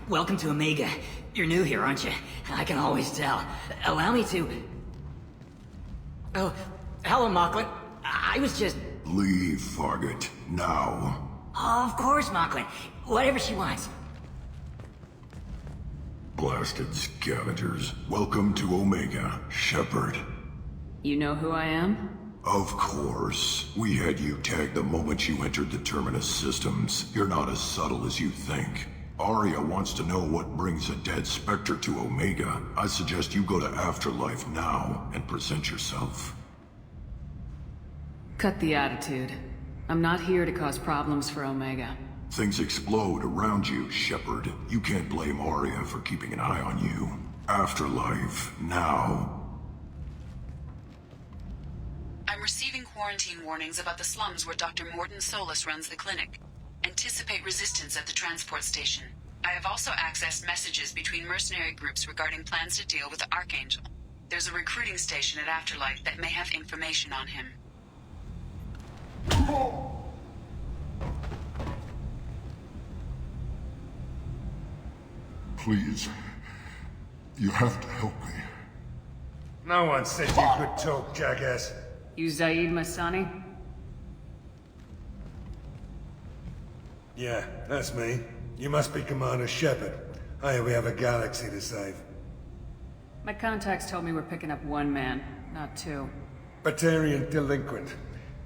Welcome to Omega. You're new here, aren't you? I can always tell. Allow me to... Oh, hello, Mocklin. I was just... Leave, Fargate. Now. Oh, of course, Mocklin. Whatever she wants. Blasted scavengers. Welcome to Omega, Shepard. You know who I am? Of course. We had you tagged the moment you entered the Terminus systems. You're not as subtle as you think. Aria wants to know what brings a dead Spectre to Omega. I suggest you go to Afterlife now and present yourself. Cut the attitude. I'm not here to cause problems for Omega. Things explode around you, Shepard. You can't blame Aria for keeping an eye on you. Afterlife, now. I'm receiving quarantine warnings about the slums where Dr. Morden Solus runs the clinic. Anticipate resistance at the transport station. I have also accessed messages between mercenary groups regarding plans to deal with the Archangel. There's a recruiting station at Afterlife that may have information on him. Please. You have to help me. No one said you could talk, jackass. You Zaeed Masani? Yeah, that's me. You must be Commander Shepard. Hey, we have a galaxy to save. My contacts told me we're picking up one man, not two. Batarian delinquent.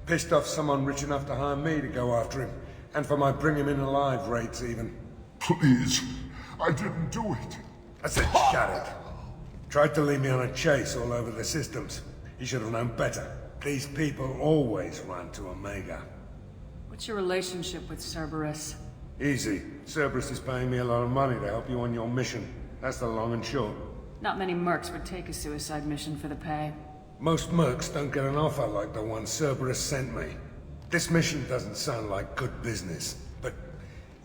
Pissed off someone rich enough to hire me to go after him. And for my bring him in alive rates even. Please. I didn't do it. I said shut it. Tried to lead me on a chase all over the systems. He should have known better. These people always run to Omega. What's your relationship with Cerberus? Easy. Cerberus is paying me a lot of money to help you on your mission. That's the long and short. Not many mercs would take a suicide mission for the pay. Most mercs don't get an offer like the one Cerberus sent me. This mission doesn't sound like good business, but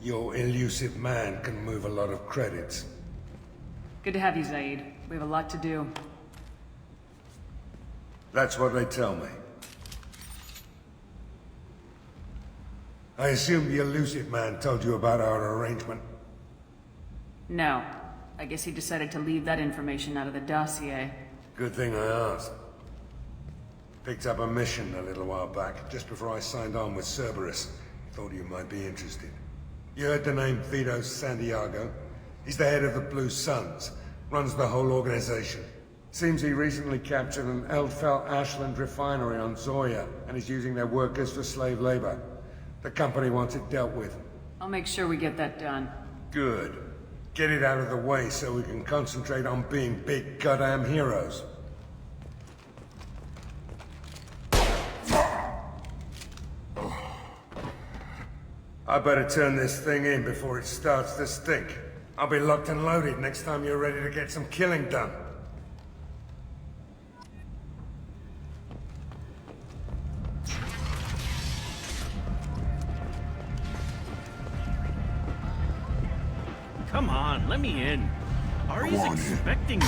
your elusive man can move a lot of credits. Good to have you, Zaeed. We have a lot to do. That's what they tell me. I assume the elusive man told you about our arrangement. No. I guess he decided to leave that information out of the dossier. Good thing I asked. Picked up a mission a little while back, just before I signed on with Cerberus. Thought you might be interested. You heard the name Vito Santiago? He's the head of the Blue Suns. Runs the whole organization. Seems he recently captured an Eldfell Ashland refinery on Zoya, and is using their workers for slave labor. The company wants it dealt with. I'll make sure we get that done. Good. Get it out of the way so we can concentrate on being big goddamn heroes. I better turn this thing in before it starts to stink. I'll be locked and loaded next time you're ready to get some killing done. Come on, let me in. Aria's expecting me.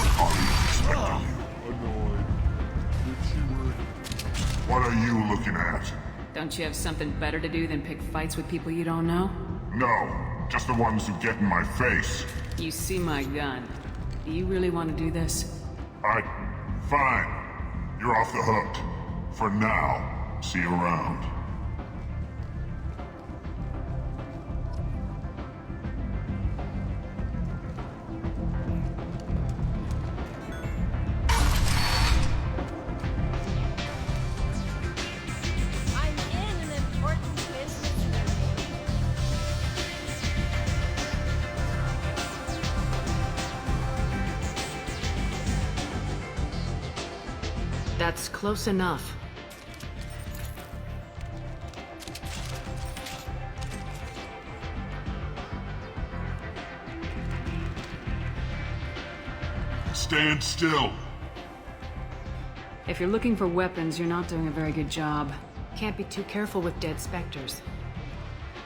Annoyed. What are you looking at? Don't you have something better to do than pick fights with people you don't know? No, just the ones who get in my face. You see my gun. Do you really want to do this? Fine. You're off the hook. For now. See you around. I'm in an important business meeting. That's close enough. Stand still. If you're looking for weapons, you're not doing a very good job. Can't be too careful with dead specters.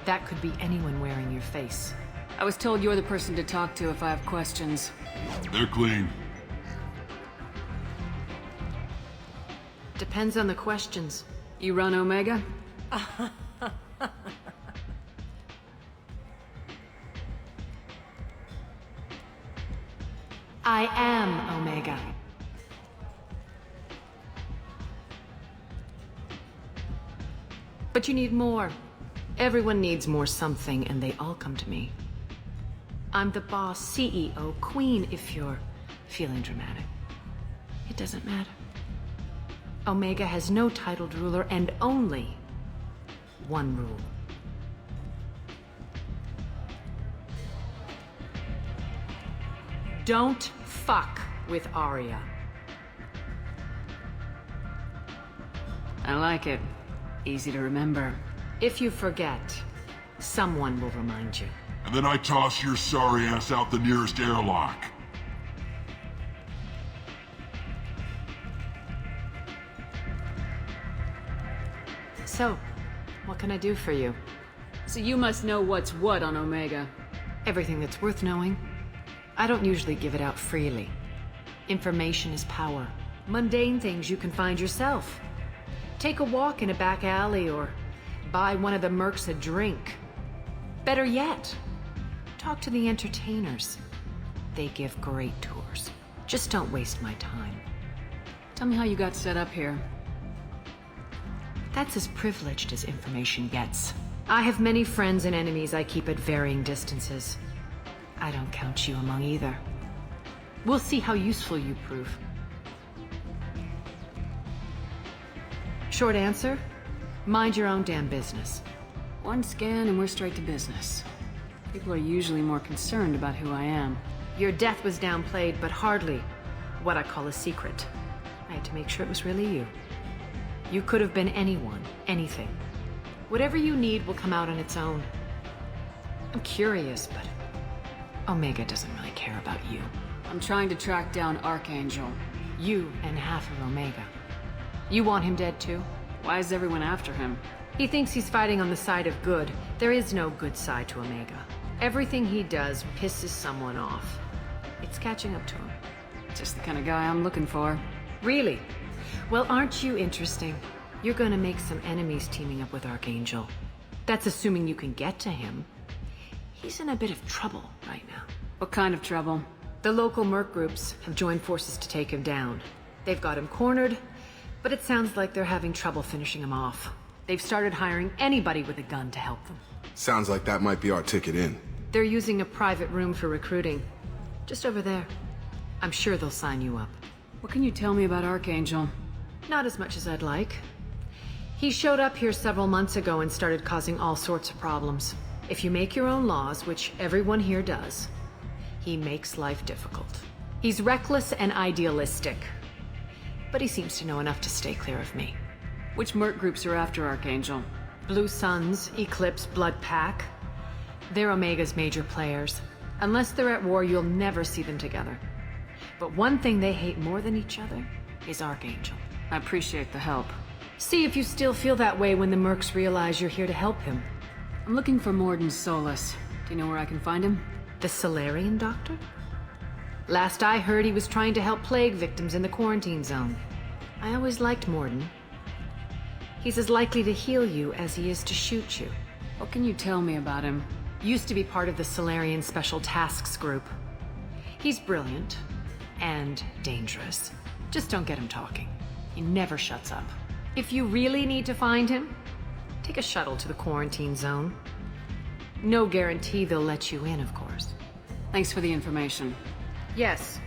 That could be anyone wearing your face. I was told you're the person to talk to if I have questions. They're clean. Depends on the questions. You run Omega? I am Omega. But you need more. Everyone needs more something, and they all come to me. I'm the boss, CEO, queen, if you're feeling dramatic. It doesn't matter. Omega has no titled ruler and only one rule. Don't fuck with Aria. I like it. Easy to remember. If you forget, someone will remind you. And then I toss your sorry ass out the nearest airlock. So, what can I do for you? So you must know what's what on Omega. Everything that's worth knowing. I don't usually give it out freely. Information is power. Mundane things you can find yourself. Take a walk in a back alley or buy one of the mercs a drink. Better yet, talk to the entertainers. They give great tours. Just don't waste my time. Tell me how you got set up here. That's as privileged as information gets. I have many friends and enemies I keep at varying distances. I don't count you among either. We'll see how useful you prove. Short answer, mind your own damn business. One scan and we're straight to business. People are usually more concerned about who I am. Your death was downplayed, but hardly what I call a secret. I had to make sure it was really you. You could have been anyone, anything. Whatever you need will come out on its own. I'm curious, but Omega doesn't really care about you. I'm trying to track down Archangel. You and half of Omega. You want him dead too? Why is everyone after him? He thinks he's fighting on the side of good. There is no good side to Omega. Everything he does pisses someone off. It's catching up to him. Just the kind of guy I'm looking for. Really? Well, aren't you interesting? You're gonna make some enemies teaming up with Archangel. That's assuming you can get to him. He's in a bit of trouble right now. What kind of trouble? The local merc groups have joined forces to take him down. They've got him cornered, but it sounds like they're having trouble finishing him off. They've started hiring anybody with a gun to help them. Sounds like that might be our ticket in. They're using a private room for recruiting. Just over there. I'm sure they'll sign you up. What can you tell me about Archangel? Not as much as I'd like. He showed up here several months ago and started causing all sorts of problems. If you make your own laws, which everyone here does, he makes life difficult. He's reckless and idealistic. But he seems to know enough to stay clear of me. Which merc groups are after Archangel? Blue Suns, Eclipse, Blood Pack. They're Omega's major players. Unless they're at war, you'll never see them together. But one thing they hate more than each other is Archangel. I appreciate the help. See if you still feel that way when the mercs realize you're here to help him. I'm looking for Morden Solus. Do you know where I can find him? The Solarian doctor? Last I heard, he was trying to help plague victims in the quarantine zone. I always liked Morden. He's as likely to heal you as he is to shoot you. What can you tell me about him? Used to be part of the Solarian Special Tasks Group. He's brilliant and dangerous. Just don't get him talking. He never shuts up. If you really need to find him, take a shuttle to the quarantine zone. No guarantee they'll let you in, of course. Thanks for the information. Yes.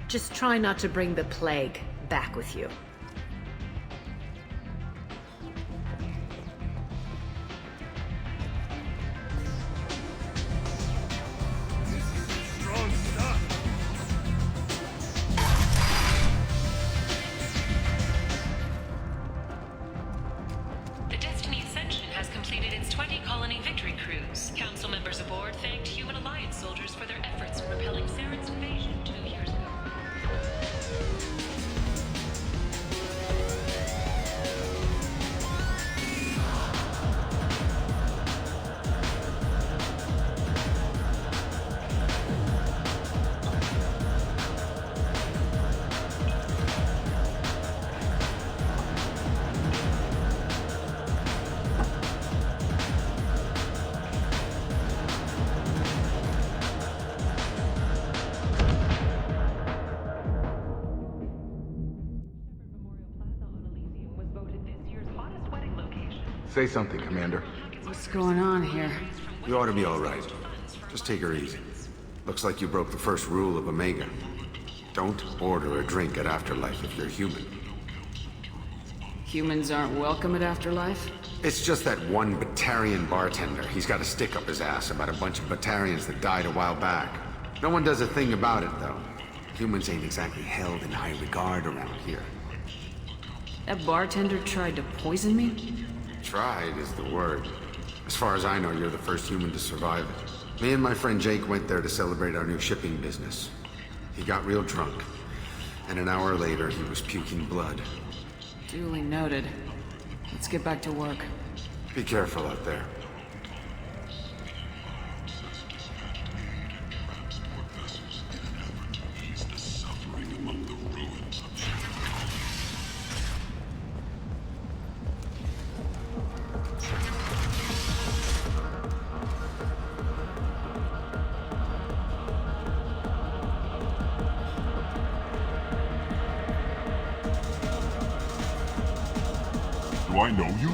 Just try not to bring the plague back with you. Strong stuff. The Destiny Ascension has completed its 20 colony victory cruise. Council members aboard thanked Human Alliance soldiers for their efforts in repelling Saren's invasion 2 years ago. Say something, Commander. What's going on here? You ought to be all right. Just take her easy. Looks like you broke the first rule of Omega. Don't order a drink at Afterlife if you're human. Humans aren't welcome at Afterlife? It's just that one Batarian bartender. He's got a stick up his ass about a bunch of Batarians that died a while back. No one does a thing about it, though. Humans ain't exactly held in high regard around here. That bartender tried to poison me? Tried is the word. As far as I know, you're the first human to survive it. Me and my friend Jake went there to celebrate our new shipping business. He got real drunk, and an hour later he was puking blood. Duly noted. Let's get back to work. Be careful out there. Do I know you?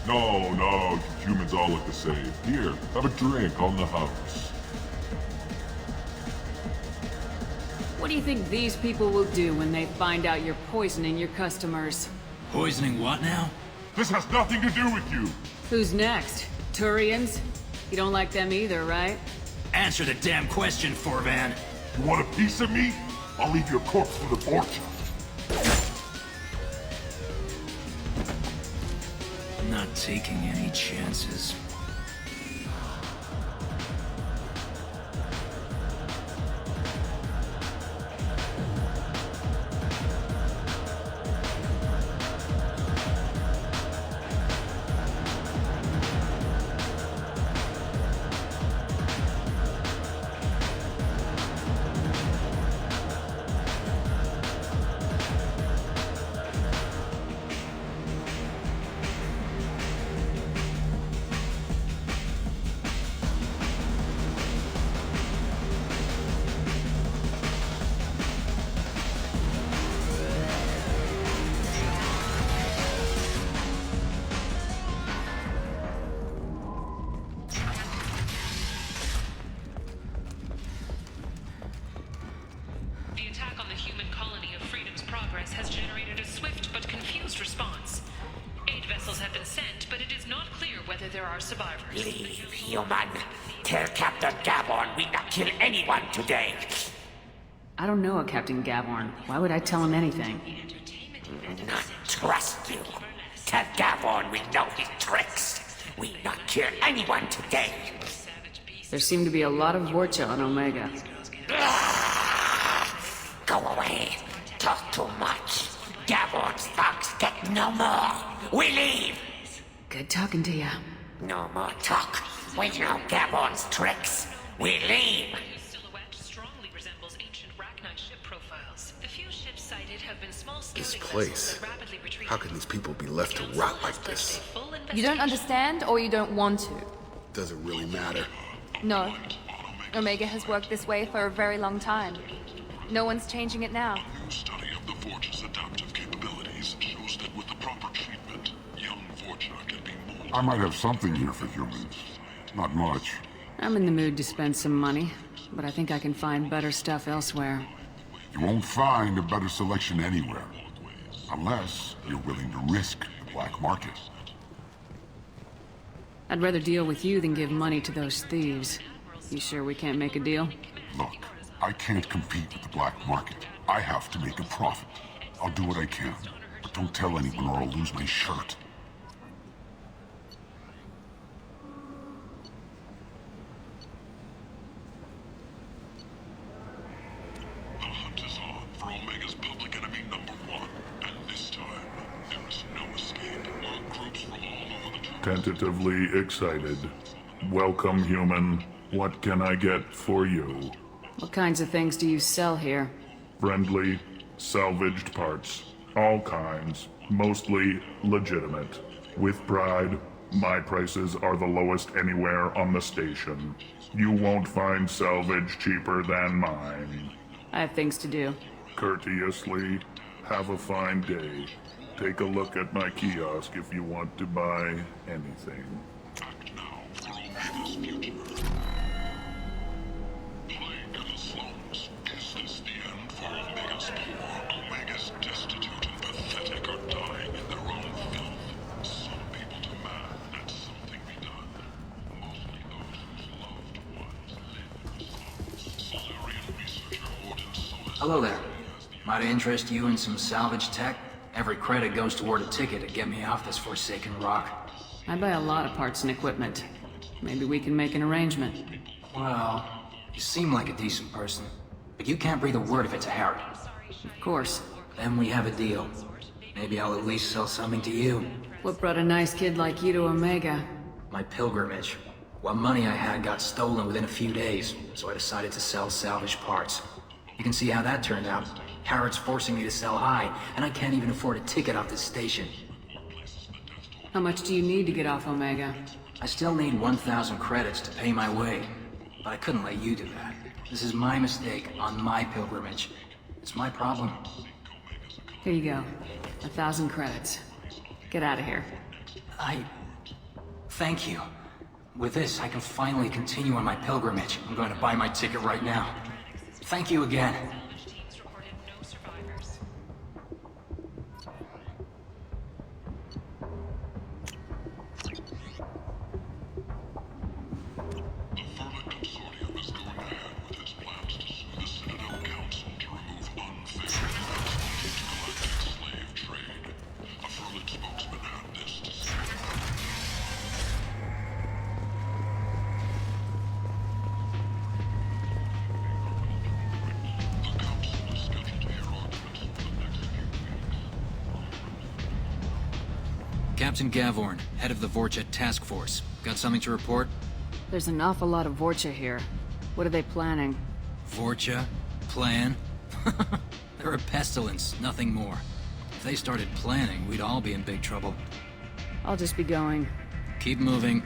No, humans all look the same. Here, have a drink on the house. What do you think these people will do when they find out you're poisoning your customers? Poisoning what now? This has nothing to do with you! Who's next? Turians? You don't like them either, right? Answer the damn question, Forvan. You want a piece of me? I'll leave your corpse for the fortune. Not taking any chances. The attack on the human colony of Freedom's Progress has generated a swift but confused response. 8 vessels have been sent, but it is not clear whether there are survivors. Leave, human. Tell Captain Gabon we not kill anyone today. I don't know a Captain Gavorn. Why would I tell him anything? Not trust you. Tell Gabon we know his tricks. We not kill anyone today. There seem to be a lot of Vorcha on Omega. Go away. Talk too much. Gabon's thugs get no more. We leave. Good talking to you. No more talk. We know Gabon's tricks. We leave. Silhouette strongly resembles ancient Rachni ship profiles. The few ships sighted have been small This sailing place. vessels that rapidly retreat. How can these people be left to rot like this? You don't understand or you don't want to? Does it really matter? No. Omega has worked this way for a very long time. No one's changing it now. New study of the Forge's adaptive capabilities shows that with the proper treatment, young Forge can be molded. I might have something here for humans. Not much. I'm in the mood to spend some money, but I think I can find better stuff elsewhere. You won't find a better selection anywhere. Unless you're willing to risk the black market. I'd rather deal with you than give money to those thieves. You sure we can't make a deal? Look, I can't compete with the black market. I have to make a profit. I'll do what I can. But don't tell anyone or I'll lose my shirt. The hunt is on for Omega's public enemy #1. And this time, there is no escape. Groups from all over the Tentatively excited. Welcome, human. What can I get for you? What kinds of things do you sell here? Friendly, salvaged parts. All kinds. Mostly legitimate. With pride, my prices are the lowest anywhere on the station. You won't find salvage cheaper than mine. I have things to do. Courteously, have a fine day. Take a look at my kiosk if you want to buy anything. Act now for Omega's future. Plague in the slums. Is this the end for Omega's poor? Omega's destitute and pathetic are dying in their own filth. Some people demand that something be done. Mostly those whose loved ones live in the slums. Solarian researcher Morden Solis. Hello there. Might I interest you in some salvage tech? Every credit goes toward a ticket to get me off this forsaken rock. I buy a lot of parts and equipment. Maybe we can make an arrangement. Well, you seem like a decent person, but you can't breathe a word if it's a Harry. Of course. Then we have a deal. Maybe I'll at least sell something to you. What brought a nice kid like you to Omega? My pilgrimage. What money I had got stolen within a few days, so I decided to sell salvaged parts. You can see how that turned out. Harrod's forcing me to sell high, and I can't even afford a ticket off this station. How much do you need to get off Omega? I still need 1,000 credits to pay my way, but I couldn't let you do that. This is my mistake on my pilgrimage. It's my problem. Here you go. 1,000 credits. Get out of here. Thank you. With this, I can finally continue on my pilgrimage. I'm going to buy my ticket right now. Thank you again. Captain Gavorn, head of the Vorcha task force. Got something to report? There's an awful lot of Vorcha here. What are they planning? Vorcha? Plan? They're a pestilence, nothing more. If they started planning, we'd all be in big trouble. I'll just be going. Keep moving.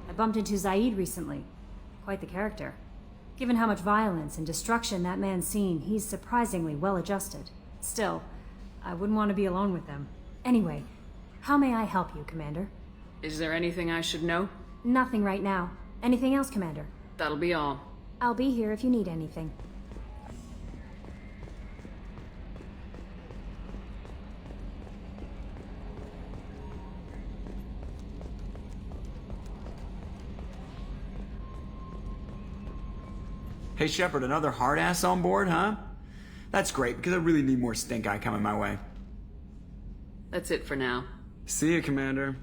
I bumped into Zaeed recently. Quite the character. Given how much violence and destruction that man's seen, he's surprisingly well adjusted. Still, I wouldn't want to be alone with them. Anyway, how may I help you, Commander? Is there anything I should know? Nothing right now. Anything else, Commander? That'll be all. I'll be here if you need anything. Hey Shepard, another hard ass on board, huh? That's great, because I really need more stink eye coming my way. That's it for now. See you, Commander.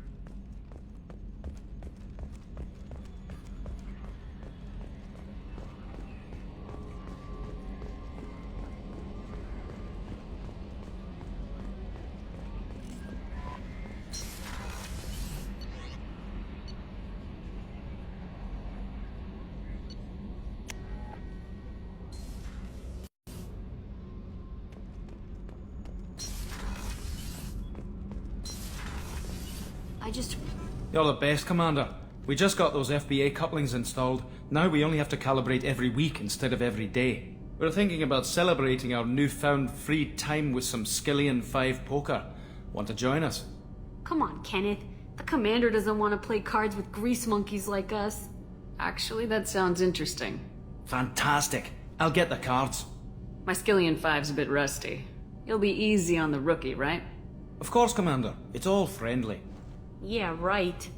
You're the best, Commander. We just got those FBA couplings installed. Now we only have to calibrate every week instead of every day. We're thinking about celebrating our newfound free time with some Skillian 5 poker. Want to join us? Come on, Kenneth. The Commander doesn't want to play cards with grease monkeys like us. Actually, that sounds interesting. Fantastic. I'll get the cards. My Skillian 5's a bit rusty. You'll be easy on the rookie, right? Of course, Commander. It's all friendly. Yeah, right.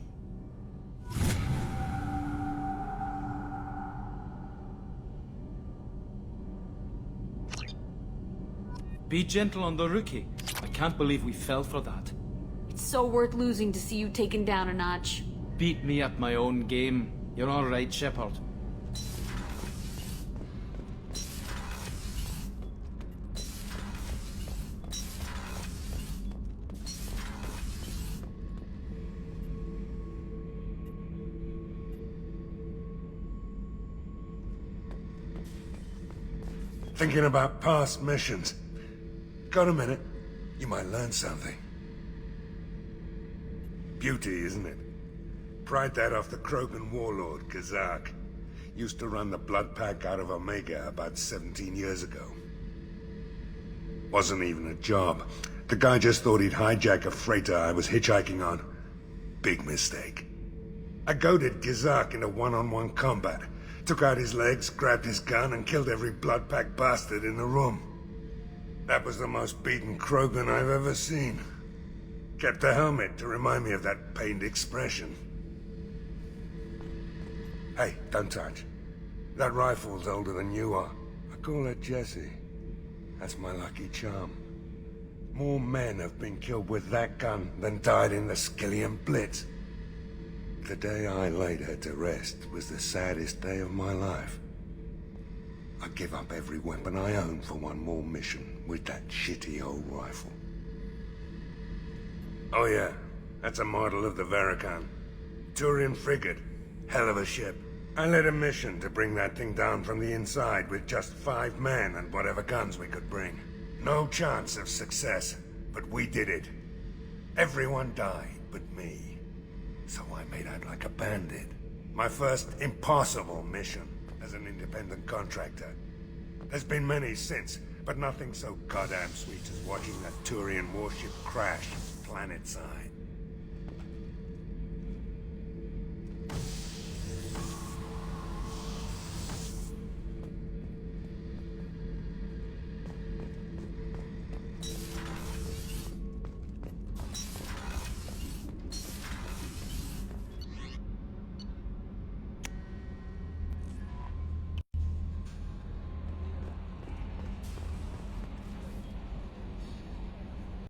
Be gentle on the rookie. I can't believe we fell for that. It's so worth losing to see you taken down a notch. Beat me at my own game. You're all right, Shepard. Thinking about past missions. Got a minute? You might learn something. Beauty, isn't it? Pried that off the Krogan warlord, Kazak. Used to run the blood pack out of Omega about 17 years ago. Wasn't even a job. The guy just thought he'd hijack a freighter I was hitchhiking on. Big mistake. I goaded Kazak into one-on-one combat. Took out his legs, grabbed his gun, and killed every blood pack bastard in the room. That was the most beaten Krogan I've ever seen. Kept a helmet to remind me of that pained expression. Hey, don't touch. That rifle's older than you are. I call it Jesse. That's my lucky charm. More men have been killed with that gun than died in the Skillian Blitz. The day I laid her to rest was the saddest day of my life. I'd give up every weapon I own for one more mission with that shitty old rifle. Oh yeah, that's a model of the Veracon. Turian frigate. Hell of a ship. I led a mission to bring that thing down from the inside with just 5 men and whatever guns we could bring. No chance of success, but we did it. Everyone died but me. So I made out like a bandit. My first impossible mission as an independent contractor. There's been many since, but nothing so goddamn sweet as watching that Turian warship crash planet-side.